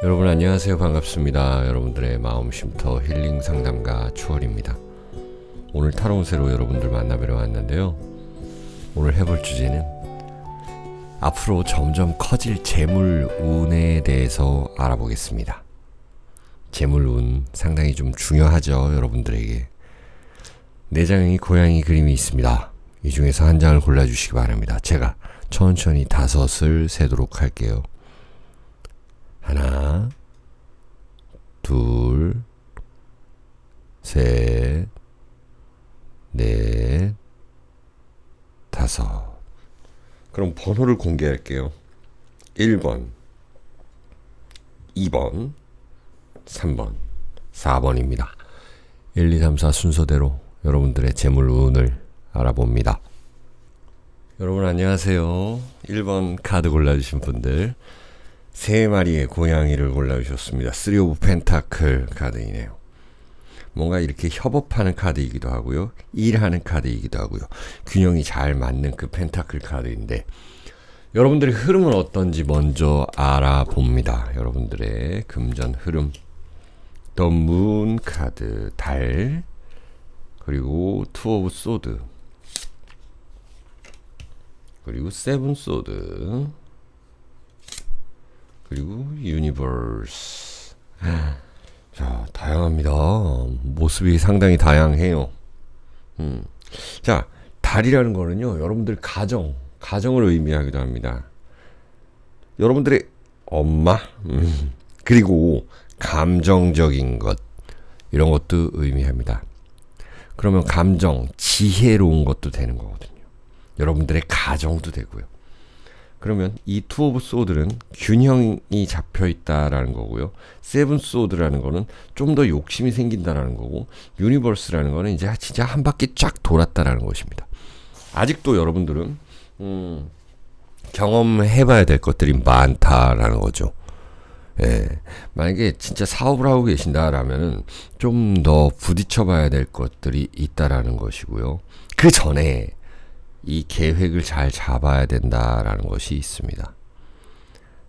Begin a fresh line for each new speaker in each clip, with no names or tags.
여러분 안녕하세요. 반갑습니다. 여러분들의 마음 쉼터 힐링 상담가 추월입니다. 오늘 타로운세로 여러분들 만나뵈러 왔는데요. 오늘 해볼 주제는 앞으로 점점 커질 재물운에 대해서 알아보겠습니다. 재물운 상당히 좀 중요하죠. 여러분들에게. 4장의 고양이 그림이 있습니다. 이 중에서 한 장을 골라주시기 바랍니다. 제가 천천히 5을 세도록 할게요. 하나, 둘, 셋, 넷, 5. 그럼 번호를 공개할게요. 1번, 2번, 3번, 4번입니다. 1, 2, 3, 4 순서대로 여러분들의 재물운을 알아봅니다. 여러분 안녕하세요. 1번 카드 골라주신 분들 3마리의 고양이를 골라주셨습니다. 3 오브 펜타클 카드이네요. 뭔가 이렇게 협업하는 카드이기도 하고요. 일하는 카드이기도 하고요. 균형이 잘 맞는 그 펜타클 카드인데 여러분들의 흐름은 어떤지 먼저 알아봅니다. 여러분들의 금전 흐름. 더 문 카드, 달, 그리고 투 오브 소드, 그리고 세븐 소드, 그리고 유니버스. 자, 다양합니다. 모습이 상당히 다양해요. 자, 달이라는 거는요, 여러분들 가정을 의미하기도 합니다. 여러분들의 엄마, 그리고 감정적인 것, 이런 것도 의미합니다. 그러면 감정, 지혜로운 것도 되는 거거든요. 여러분들의 가정도 되고요. 그러면 이 투 오브 소드는 균형이 잡혀 있다라는 거고요. 세븐 소드라는 거는 좀 더 욕심이 생긴다라는 거고, 유니버스라는 거는 이제 진짜 한 바퀴 쫙 돌았다라는 것입니다. 아직도 여러분들은 경험해봐야 될 것들이 많다라는 거죠. 예, 만약에 진짜 사업을 하고 계신다라면은 좀 더 부딪혀봐야 될 것들이 있다라는 것이고요. 그 전에 이 계획을 잘 잡아야 된다라는 것이 있습니다.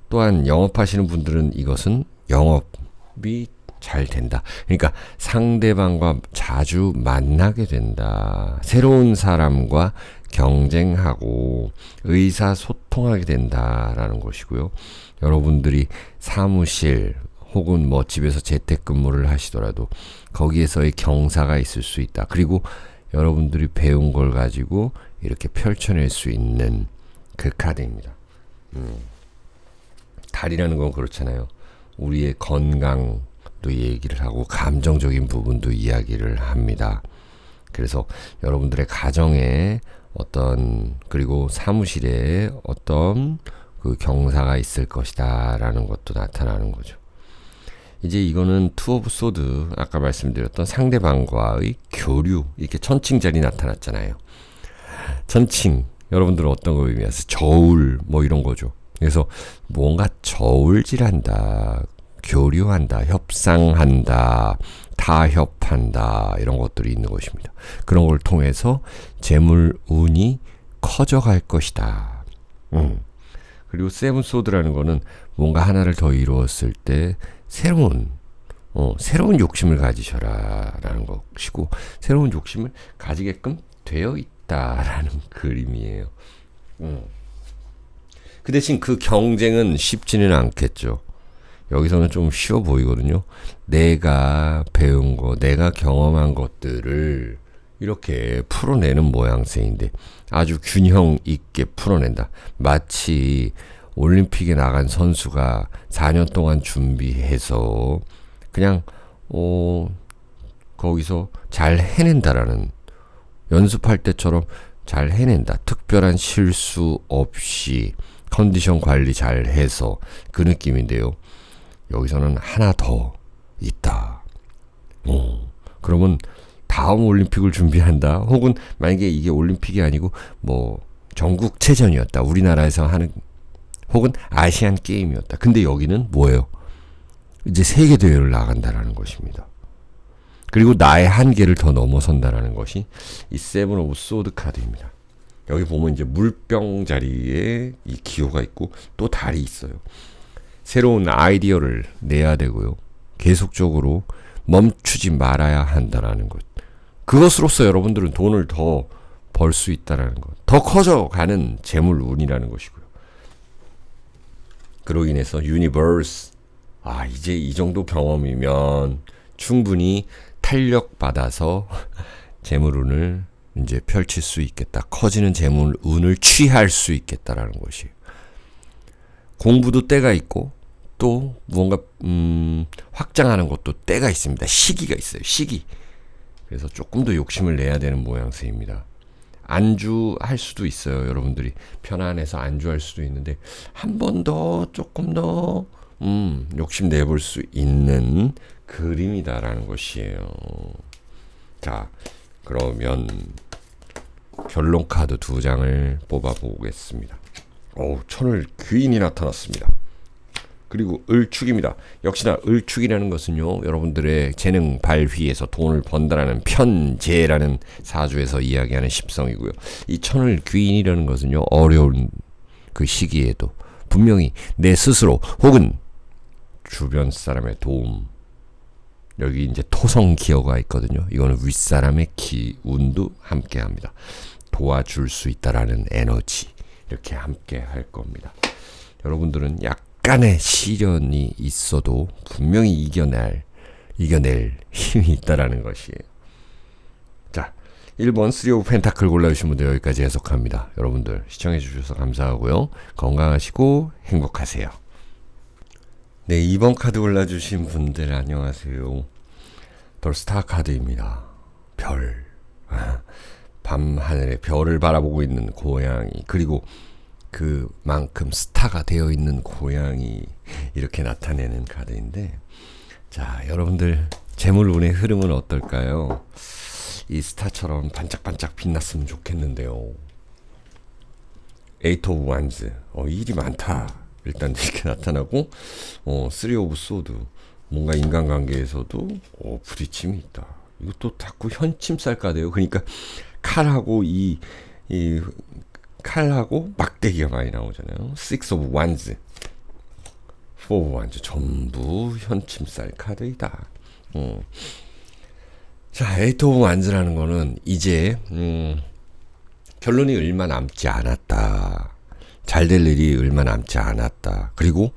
또한 영업하시는 분들은 이것은 영업이 잘 된다. 그러니까 상대방과 자주 만나게 된다. 새로운 사람과 경쟁하고 의사소통하게 된다라는 것이고요. 여러분들이 사무실 혹은 뭐 집에서 재택근무를 하시더라도 거기에서의 경사가 있을 수 있다. 그리고 여러분들이 배운 걸 가지고 이렇게 펼쳐낼 수 있는 그 카드입니다. 달이라는 건 그렇잖아요. 우리의 건강도 얘기를 하고 감정적인 부분도 이야기를 합니다. 그래서 여러분들의 가정에 그리고 사무실에 어떤 그 경사가 있을 것이다 라는 것도 나타나는 거죠. 이제 이거는 투 오브 소드, 아까 말씀드렸던 상대방과의 교류, 이렇게 천칭자리 나타났잖아요. 천칭, 여러분들은 어떤 거 의미하세요? 저울, 뭐 이런 거죠. 그래서 뭔가 저울질한다, 교류한다, 협상한다, 타협한다, 이런 것들이 있는 것입니다. 그런 걸 통해서 재물운이 커져갈 것이다. 그리고 세븐 소드라는 거는 뭔가 하나를 더 이루었을 때 새로운 욕심을 가지셔라 라는 것이고, 새로운 욕심을 가지게끔 되어 있다라는 그림이에요. 그 대신 그 경쟁은 쉽지는 않겠죠. 여기서는 좀 쉬워 보이거든요. 내가 배운 거, 내가 경험한 것들을 이렇게 풀어내는 모양새인데 아주 균형 있게 풀어낸다. 마치 올림픽에 나간 선수가 4년 동안 준비해서 그냥 거기서 잘 해낸다라는, 연습할 때처럼 잘 해낸다. 특별한 실수 없이 컨디션 관리 잘 해서 그 느낌인데요. 여기서는 하나 더 있다. 그러면 다음 올림픽을 준비한다. 혹은 만약에 이게 올림픽이 아니고 뭐 전국체전이었다. 우리나라에서 하는, 혹은 아시안 게임이었다. 근데 여기는 뭐예요? 이제 세계대회를 나간다라는 것입니다. 그리고 나의 한계를 더 넘어선다라는 것이 이 세븐 오브 소드 카드입니다. 여기 보면 이제 물병 자리에 이 기호가 있고 또 달이 있어요. 새로운 아이디어를 내야 되고요. 계속적으로 멈추지 말아야 한다는 것. 그것으로써 여러분들은 돈을 더 벌 수 있다는 것. 더 커져가는 재물운이라는 것이고요. 그로 인해서 유니버스, 이제 이 정도 경험이면 충분히 탄력받아서 재물운을 이제 펼칠 수 있겠다. 커지는 재물운을 취할 수 있겠다라는 것이. 공부도 때가 있고 또 무언가 확장하는 것도 때가 있습니다. 시기가 있어요. 시기. 그래서 조금 더 욕심을 내야 되는 모양새입니다. 안주할 수도 있어요. 여러분들이 편안해서 안주할 수도 있는데 한 번 더 조금 더 욕심 내볼 수 있는 그림이다라는 것이에요. 자, 그러면 결론 카드 2장을 뽑아 보겠습니다. 천을 귀인이 나타났습니다. 그리고 을축입니다. 역시나 을축이라는 것은요, 여러분들의 재능 발휘에서 돈을 번다라는 편재라는 사주에서 이야기하는 십성이고요. 이 천을 귀인이라는 것은요, 어려운 그 시기에도 분명히 내 스스로 혹은 주변 사람의 도움, 여기 이제 토성 기어가 있거든요. 이거는 윗사람의 기운도 함께 합니다. 도와줄 수 있다라는 에너지, 이렇게 함께 할 겁니다. 여러분들은 약간의 시련이 있어도 분명히 이겨낼 힘이 있다라는 것이에요. 자, 1번 3 오브 펜타클 골라주신 분들 여기까지 해석합니다. 여러분들 시청해 주셔서 감사하고요. 건강하시고 행복하세요. 네, 2번 카드 골라주신 분들 안녕하세요. 스타 카드입니다. 별. 밤하늘에 별을 바라보고 있는 고양이, 그리고 그만큼 스타가 되어 있는 고양이, 이렇게 나타내는 카드인데, 자, 여러분들 재물운의 흐름은 어떨까요? 이 스타처럼 반짝반짝 빛났으면 좋겠는데요. 8 오브 완즈, 일이 많다, 일단 이렇게 나타나고, 3 오브 소드, 뭔가 인간관계에서도 부딪힘이 있다. 이것도 자꾸 현침살 카드예요. 그러니까 칼하고 이 칼하고 막대기가 많이 나오잖아요. 6 오브 완즈, 4 오브 완즈, 전부 현침살 카드이다. 자, 8 오브 완즈라는 거는 이제 결론이 얼마 남지 않았다. 잘 될 일이 얼마 남지 않았다. 그리고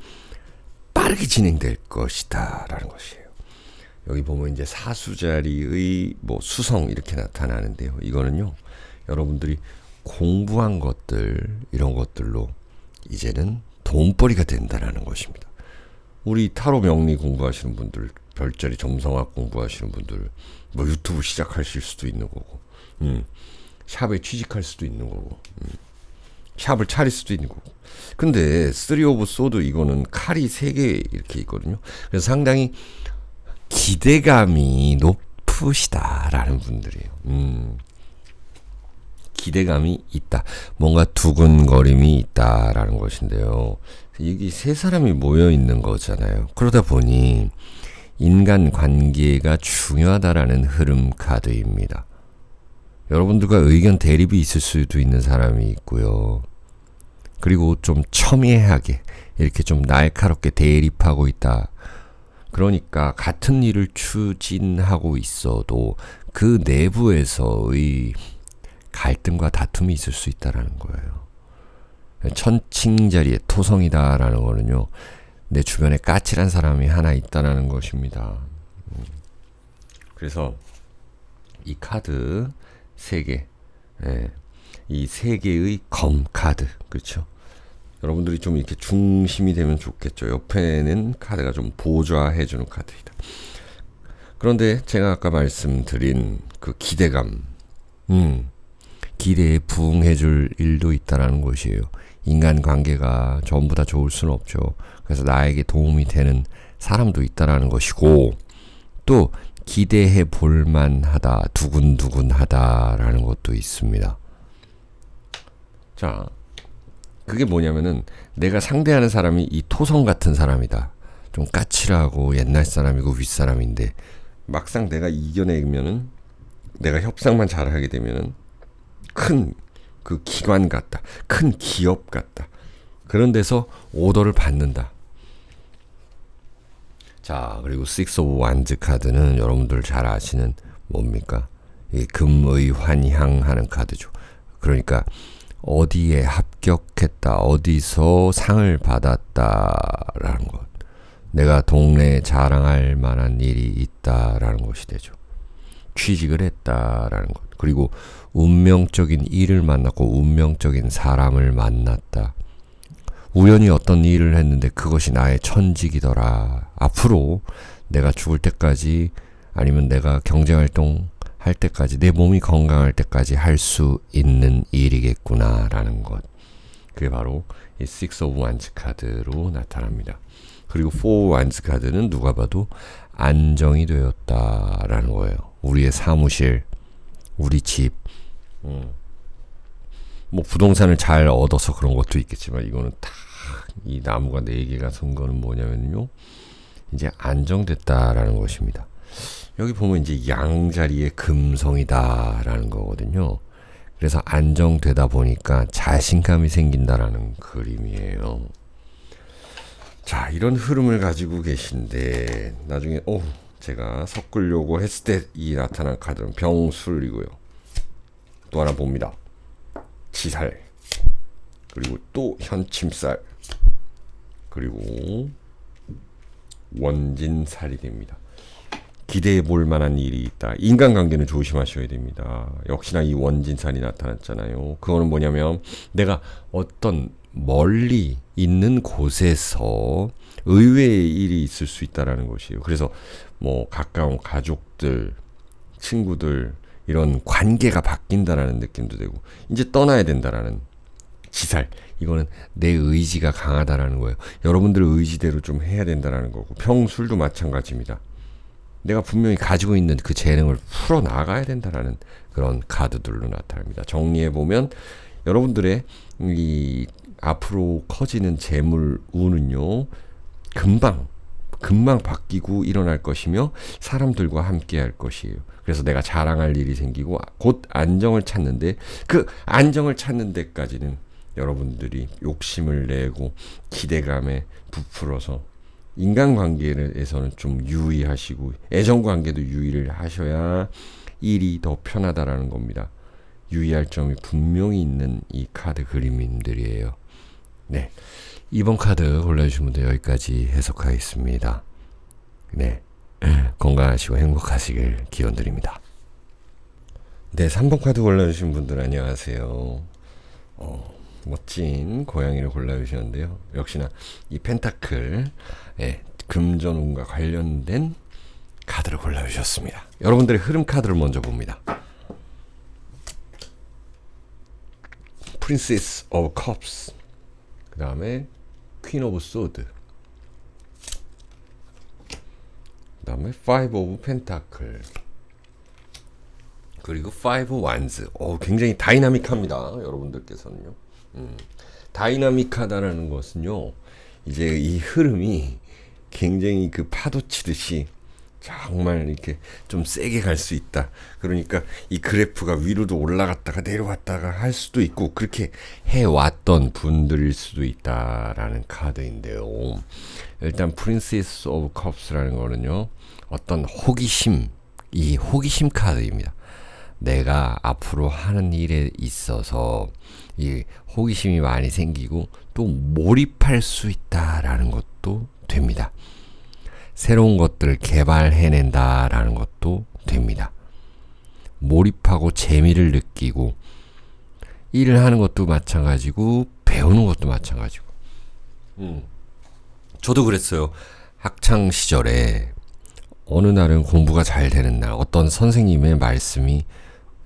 빠르게 진행될 것이다 라는 것이에요. 여기 보면 이제 사수자리의 수성 이렇게 나타나는데요. 이거는요, 여러분들이 공부한 것들, 이런 것들로 이제는 돈벌이가 된다라는 것입니다. 우리 타로 명리 공부하시는 분들, 별자리 점성학 공부하시는 분들, 유튜브 시작하실 수도 있는 거고, 샵에 취직할 수도 있는 거고, 샵을 차릴 수도 있는 거고. 근데 3 오브 소드, 이거는 칼이 3개 이렇게 있거든요. 그래서 상당히 기대감이 높으시다라는 분들이에요. 기대감이 있다. 뭔가 두근거림이 있다라는 것인데요. 이게 세 사람이 모여 있는 거잖아요. 그러다 보니 인간 관계가 중요하다라는 흐름 카드입니다. 여러분들과 의견 대립이 있을 수도 있는 사람이 있고요. 그리고 좀 첨예하게 이렇게 좀 날카롭게 대립하고 있다. 그러니까 같은 일을 추진하고 있어도 그 내부에서의 갈등과 다툼이 있을 수 있다라는 거예요. 천칭자리에 토성이다라는 거는요, 내 주변에 까칠한 사람이 하나 있다라는 것입니다. 그래서 이 카드 3개, 이 3개의 검 카드, 그렇죠? 여러분들이 좀 이렇게 중심이 되면 좋겠죠. 옆에는 카드가 좀 보좌해주는 카드이다. 그런데 제가 아까 말씀드린 그 기대감, 기대에 부응해줄 일도 있다라는 것이에요. 인간관계가 전부 다 좋을 수는 없죠. 그래서 나에게 도움이 되는 사람도 있다라는 것이고, 또 기대해 볼만하다, 두근두근하다라는 것도 있습니다. 자, 그게 뭐냐면은 내가 상대하는 사람이 이 토성 같은 사람이다. 좀 까칠하고 옛날 사람이고 윗사람인데 막상 내가 이겨내면은, 내가 협상만 잘하게 되면은 큰 그 기관 같다, 큰 기업 같다, 그런 데서 오더를 받는다. 자, 그리고 식스 오브 완즈 카드는 여러분들 잘 아시는 뭡니까? 이 금의 환향하는 카드죠. 그러니까 어디에 합격했다, 어디서 상을 받았다라는 것. 내가 동네에 자랑할 만한 일이 있다라는 것이 되죠. 취직을 했다라는 것. 그리고 운명적인 일을 만났고 운명적인 사람을 만났다. 우연히 어떤 일을 했는데 그것이 나의 천직이더라. 앞으로 내가 죽을 때까지 아니면 내가 경제활동 할 때까지 내 몸이 건강할 때까지 할 수 있는 일이겠구나라는 것. 그게 바로 이 Six of Wands 카드로 나타납니다. 그리고 Four Wands 카드는 누가 봐도 안정이 되었다라는 거예요. 우리의 사무실, 우리 집, 뭐 부동산을 잘 얻어서 그런 것도 있겠지만 이거는 딱 이 나무가 4개가 선 거는 뭐냐면요. 이제 안정됐다라는 것입니다. 여기 보면 이제 양자리의 금성이다라는 거거든요. 그래서 안정되다 보니까 자신감이 생긴다라는 그림이에요. 자, 이런 흐름을 가지고 계신데 나중에 제가 섞으려고 했을 때 이 나타난 카드는 병술이고요. 또 하나 봅니다. 지살, 그리고 또 현침살, 그리고 원진살이 됩니다. 기대해 볼 만한 일이 있다. 인간관계는 조심하셔야 됩니다. 역시나 이 원진살이 나타났잖아요. 그거는 뭐냐면 내가 어떤 멀리 있는 곳에서 의외의 일이 있을 수 있다라는 것이에요. 그래서 뭐 가까운 가족들, 친구들 이런 관계가 바뀐다라는 느낌도 되고 이제 떠나야 된다라는 지살. 이거는 내 의지가 강하다라는 거예요. 여러분들의 의지대로 좀 해야 된다라는 거고 병술도 마찬가지입니다. 내가 분명히 가지고 있는 그 재능을 풀어나가야 된다라는 그런 카드들로 나타납니다. 정리해보면 여러분들의 이 앞으로 커지는 재물 운은요. 금방 바뀌고 일어날 것이며 사람들과 함께 할 것이에요. 그래서 내가 자랑할 일이 생기고 곧 안정을 찾는데 그 안정을 찾는 데까지는 여러분들이 욕심을 내고 기대감에 부풀어서 인간관계에서는 좀 유의하시고 애정관계도 유의를 하셔야 일이 더 편하다라는 겁니다. 유의할 점이 분명히 있는 이 카드 그림들이에요. 네, 이번 카드 골라주신 분들 여기까지 해석하겠습니다. 네, 건강하시고 행복하시길 기원드립니다. 네, 3번 카드 골라주신 분들 안녕하세요. 멋진 고양이를 골라주셨는데요. 역시나 이 펜타클, 금전운과 관련된 카드를 골라주셨습니다. 여러분들의 흐름 카드를 먼저 봅니다. 프린세스 오브 컵스, 그 다음에 퀸 오브 소드, 그 다음에 파이브 오브 펜타클, 그리고 파이브 완즈. 굉장히 다이나믹합니다. 여러분들께서는요. 다이나믹하다라는 것은요, 이제 이 흐름이 굉장히 그 파도 치듯이 정말 이렇게 좀 세게 갈 수 있다. 그러니까 이 그래프가 위로도 올라갔다가 내려왔다가 할 수도 있고 그렇게 해왔던 분들일 수도 있다라는 카드인데요. 일단 프린세스 오브 컵스라는 거는요, 어떤 호기심, 이 호기심 카드입니다. 내가 앞으로 하는 일에 있어서 이 호기심이 많이 생기고 또 몰입할 수 있다라는 것도 됩니다. 새로운 것들을 개발해낸다라는 것도 됩니다. 몰입하고 재미를 느끼고 일을 하는 것도 마찬가지고 배우는 것도 마찬가지고. 저도 그랬어요. 학창 시절에 어느 날은 공부가 잘 되는 날, 어떤 선생님의 말씀이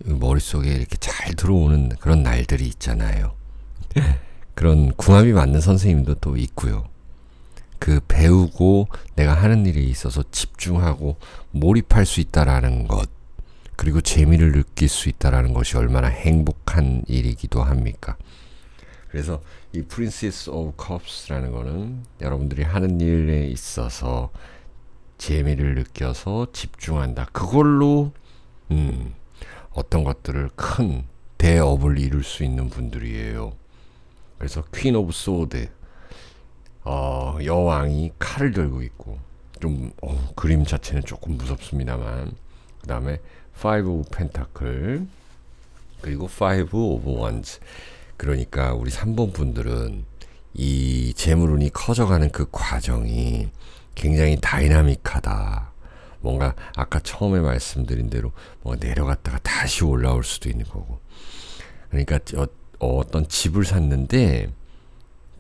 머릿속에 이렇게 잘 들어오는 그런 날들이 있잖아요. 그런 궁합이 맞는 선생님도 또 있고요. 그 배우고 내가 하는 일에 있어서 집중하고 몰입할 수 있다라는 것, 그리고 재미를 느낄 수 있다라는 것이 얼마나 행복한 일이기도 합니까? 그래서 이 프린세스 오브 컵스라는 거는 여러분들이 하는 일에 있어서 재미를 느껴서 집중한다. 그걸로 어떤 것들을 큰 대업을 이룰 수 있는 분들이에요. 그래서 퀸 오브 소드, 여왕이 칼을 들고 있고 좀 그림 자체는 조금 무섭습니다만, 그 다음에 5 오브 펜타클, 그리고 5 오브 원즈. 그러니까 우리 3번 분들은 이 재물운이 커져가는 그 과정이 굉장히 다이나믹하다. 뭔가 아까 처음에 말씀드린 대로 뭔가 내려갔다가 다시 올라올 수도 있는 거고. 그러니까 어떤 집을 샀는데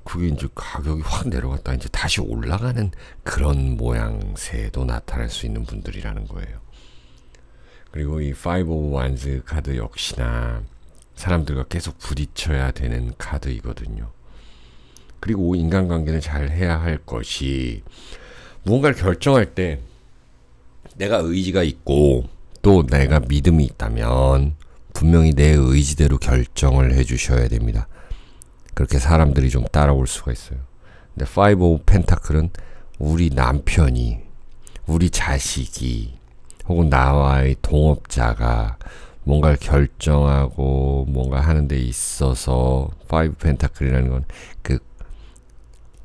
그게 이제 가격이 확 내려갔다 이제 다시 올라가는 그런 모양새도 나타날 수 있는 분들이라는 거예요. 그리고 이 5 오브 원즈 카드 역시나 사람들과 계속 부딪혀야 되는 카드이거든요. 그리고 인간관계를 잘 해야 할 것이, 무언가를 결정할 때 내가 의지가 있고 또 내가 믿음이 있다면 분명히 내 의지대로 결정을 해주셔야 됩니다. 그렇게 사람들이 좀 따라올 수가 있어요. 근데 5 오브 펜타클은 우리 남편이, 우리 자식이, 혹은 나와의 동업자가 뭔가를 결정하고 뭔가 하는 데 있어서 5 펜타클이라는 건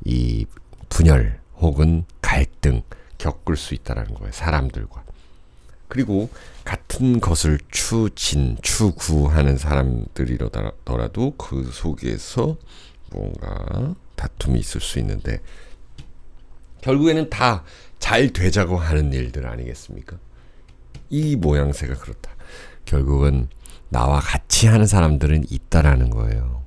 이 분열 혹은 갈등 겪을 수 있다는 거예요. 사람들과. 그리고 같은 것을 추구하는 사람들이더라도 그 속에서 뭔가 다툼이 있을 수 있는데, 결국에는 다 잘 되자고 하는 일들 아니겠습니까? 이 모양새가 그렇다. 결국은 나와 같이 하는 사람들은 있다라는 거예요.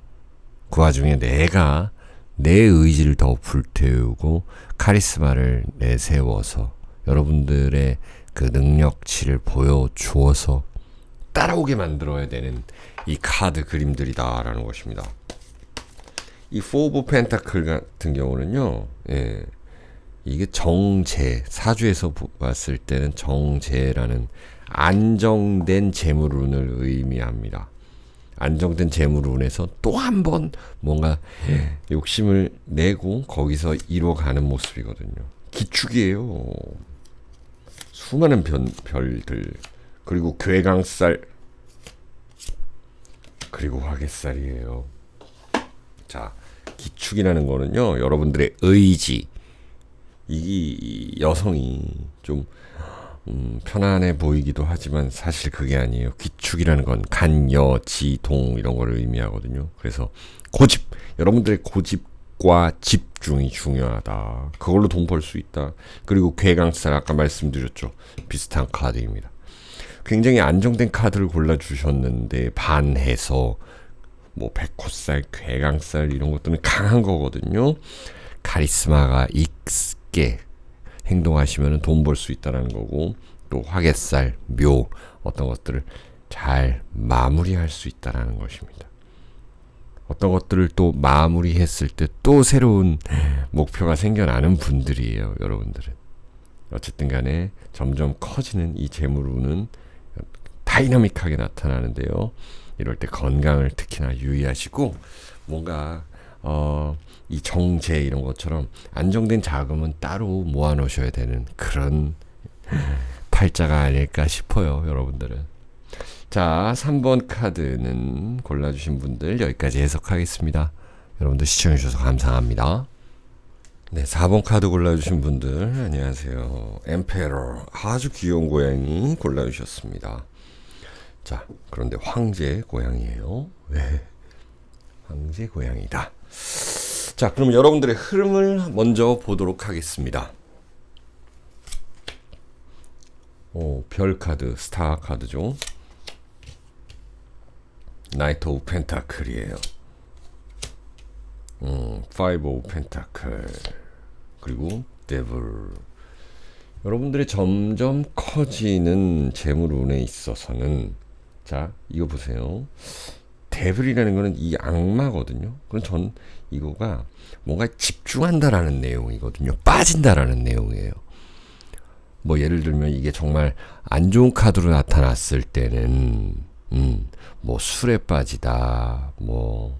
그 와중에 내가 내 의지를 더 불태우고 카리스마를 내세워서 여러분들의 그 능력치를 보여주어서 따라오게 만들어야 되는 이 카드 그림들이다라는 것입니다. 이 4 오브 펜타클 같은 경우는요, 이게 정제, 사주에서 봤을 때는 정제라는 안정된 재물운을 의미합니다. 안정된 재물운에서 또 한 번 뭔가 욕심을 내고 거기서 이뤄가는 모습이거든요. 기축이에요. 수많은 별들, 그리고 괴강살, 그리고 화개살이에요. 자, 기축이라는 거는요, 여러분들의 의지. 이 여성이 좀 편안해 보이기도 하지만 사실 그게 아니에요. 기축이라는 건 간, 여, 지, 동 이런 걸 의미하거든요. 그래서 고집, 여러분들의 고집과 집중이 중요하다. 그걸로 돈 벌 수 있다. 그리고 괴강살, 아까 말씀드렸죠. 비슷한 카드입니다. 굉장히 안정된 카드를 골라주셨는데 반해서 뭐 백호살, 괴강살 이런 것들은 강한 거거든요. 카리스마가 있게 행동하시면 돈 벌 수 있다는 거고, 또 화개살, 묘 어떤 것들을 잘 마무리할 수 있다는 것입니다. 어떤 것들을 또 마무리했을 때 또 새로운 목표가 생겨나는 분들이에요. 여러분들은. 어쨌든 간에 점점 커지는 이 재물운은 다이나믹하게 나타나는데요. 이럴 때 건강을 특히나 유의하시고, 뭔가 이 정제 이런 것처럼 안정된 자금은 따로 모아놓으셔야 되는 그런 팔자가 아닐까 싶어요. 여러분들은. 자, 3번 카드는 골라주신 분들 여기까지 해석하겠습니다. 여러분들 시청해주셔서 감사합니다. 네, 4번 카드 골라주신 분들 안녕하세요. 엠페러, 아주 귀여운 고양이 골라주셨습니다. 자, 그런데 황제 고양이에요. 네, 황제 고양이다. 자, 그럼 여러분들의 흐름을 먼저 보도록 하겠습니다. 별 카드, 스타 카드죠. 나이트 오브 펜타클이에요. 5 오브 펜타클, 그리고 데블. 여러분들의 점점 커지는 재물운에 있어서는, 자, 이거 보세요. 데블이라는 거는 이 악마거든요. 그럼 전 이거가 뭔가 집중한다라는 내용이거든요. 빠진다라는 내용이에요. 뭐 예를 들면 이게 정말 안 좋은 카드로 나타났을 때는 뭐 술에 빠지다, 뭐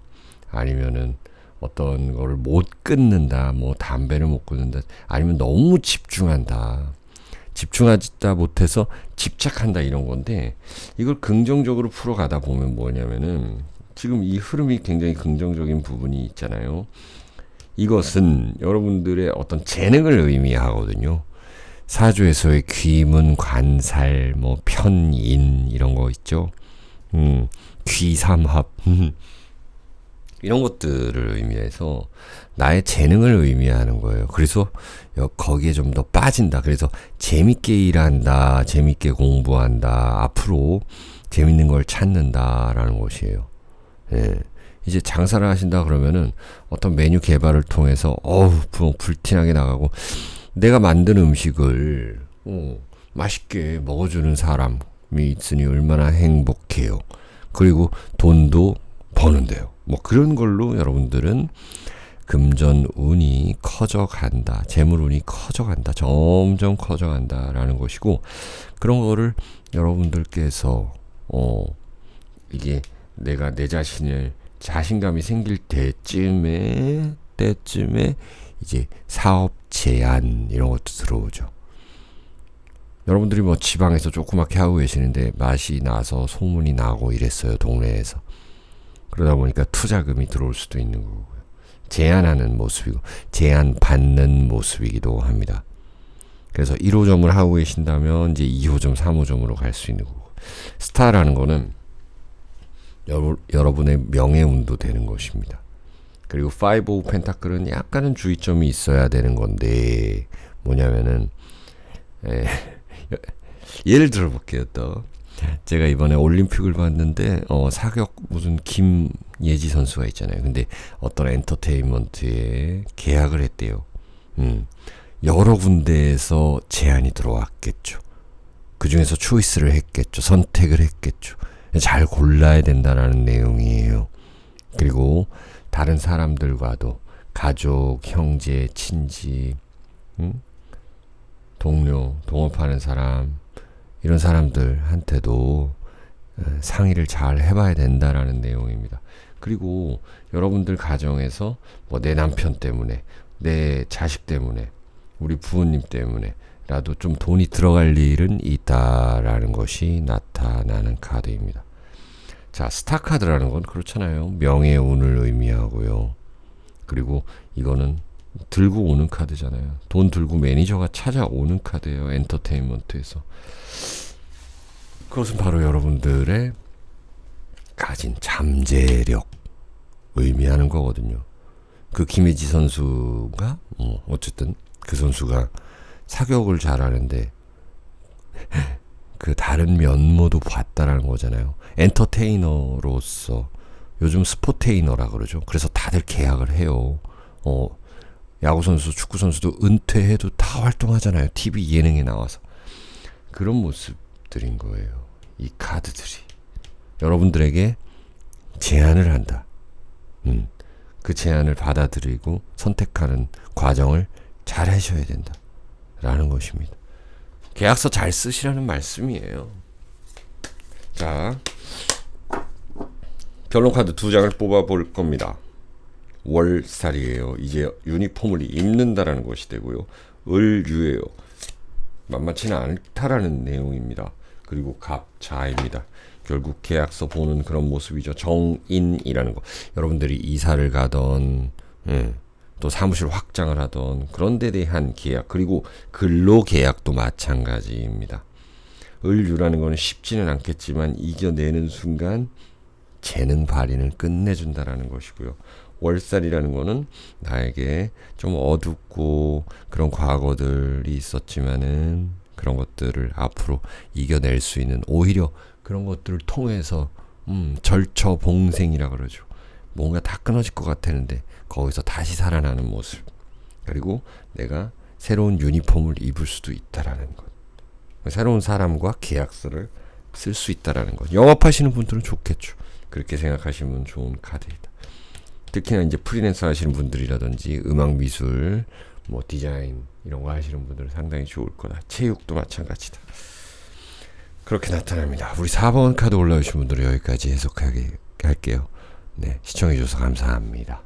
아니면은 어떤 거를 못 끊는다, 뭐 담배를 못 끊는다, 아니면 너무 집중한다, 집중하지다 못해서 집착한다 이런 건데, 이걸 긍정적으로 풀어가다 보면 뭐냐면은 지금 이 흐름이 굉장히 긍정적인 부분이 있잖아요. 이것은 여러분들의 어떤 재능을 의미하거든요. 사주에서의 귀문, 관살, 뭐 편인 이런 거 있죠. 귀삼합 이런 것들을 의미해서 나의 재능을 의미하는 거예요. 그래서 거기에 좀 더 빠진다. 그래서 재밌게 일한다, 재밌게 공부한다, 앞으로 재밌는 걸 찾는다라는 것이에요. 예. 이제 장사를 하신다 그러면은 어떤 메뉴 개발을 통해서 불티나게 나가고 내가 만든 음식을 맛있게 먹어주는 사람이 있으니 얼마나 행복해요. 그리고 돈도 버는데요. 뭐 그런 걸로 여러분들은 금전운이 커져간다. 재물운이 커져간다. 점점 커져간다라는 것이고, 그런 거를 여러분들께서 이게 내가 내 자신을 자신감이 생길 때쯤에 이제 사업 제안 이런 것도 들어오죠. 여러분들이 뭐 지방에서 조그맣게 하고 계시는데 맛이 나서 소문이 나고 이랬어요, 동네에서. 그러다 보니까 투자금이 들어올 수도 있는 거고요. 제안하는 모습이고 제안받는 모습이기도 합니다. 그래서 1호점을 하고 계신다면 이제 2호점, 3호점으로 갈 수 있는 거고, 스타라는 거는 여러분의 명예운도 되는 것입니다. 그리고 5 오브 펜타클은 약간은 주의점이 있어야 되는 건데 뭐냐면은 예를 들어볼게요. 또 제가 이번에 올림픽을 봤는데 사격 무슨 김예지 선수가 있잖아요. 근데 어떤 엔터테인먼트에 계약을 했대요. 여러 군데에서 제안이 들어왔겠죠. 그 중에서 초이스를 했겠죠. 선택을 했겠죠. 잘 골라야 된다는 내용이에요. 그리고 다른 사람들과도 가족, 형제, 친지, 동료, 동업하는 사람, 이런 사람들한테도 상의를 잘 해봐야 된다라는 내용입니다. 그리고 여러분들 가정에서 뭐 내 남편 때문에, 내 자식 때문에, 우리 부모님 때문에라도 좀 돈이 들어갈 일은 있다라는 것이 나타나는 카드입니다. 자, 스타 카드라는 건 그렇잖아요. 명예운을 의미하고요. 그리고 이거는 들고 오는 카드잖아요. 돈 들고 매니저가 찾아오는 카드예요. 엔터테인먼트에서. 그것은 바로 여러분들의 가진 잠재력 의미하는 거거든요. 그 김혜지 선수가 어쨌든 그 선수가 사격을 잘하는데 그 다른 면모도 봤다라는 거잖아요. 엔터테이너로서 요즘 스포테이너라 그러죠. 그래서 다들 계약을 해요. 야구선수, 축구선수도 은퇴해도 다 활동하잖아요. TV 예능에 나와서. 그런 모습들인 거예요. 이 카드들이. 여러분들에게 제안을 한다. 그 제안을 받아들이고 선택하는 과정을 잘 하셔야 된다. 라는 것입니다. 계약서 잘 쓰시라는 말씀이에요. 자, 결론 카드 2장을 뽑아볼 겁니다. 월살이에요. 이제 유니폼을 입는다라는 것이 되고요. 을유예요. 만만치는 않다라는 내용입니다. 그리고 갑자입니다. 결국 계약서 보는 그런 모습이죠. 정인이라는 거. 여러분들이 이사를 가던 또 사무실 확장을 하던 그런 데 대한 계약, 그리고 근로계약도 마찬가지입니다. 을유라는 거는 쉽지는 않겠지만 이겨내는 순간 재능 발휘는 끝내준다라는 것이고요. 월살이라는 거는 나에게 좀 어둡고 그런 과거들이 있었지만은 그런 것들을 앞으로 이겨낼 수 있는, 오히려 그런 것들을 통해서 절처봉생이라 그러죠. 뭔가 다 끊어질 것 같았는데 거기서 다시 살아나는 모습. 그리고 내가 새로운 유니폼을 입을 수도 있다라는 것. 새로운 사람과 계약서를 쓸 수 있다라는 것. 영업하시는 분들은 좋겠죠. 그렇게 생각하시면 좋은 카드이다. 특히나 이제 프리랜서 하시는 분들이라든지 음악 미술, 뭐 디자인 이런 거 하시는 분들은 상당히 좋을 거다. 체육도 마찬가지다. 그렇게 나타납니다. 우리 4번 카드 올라오신 분들은 여기까지 해석하게 할게요. 네, 시청해주셔서 감사합니다.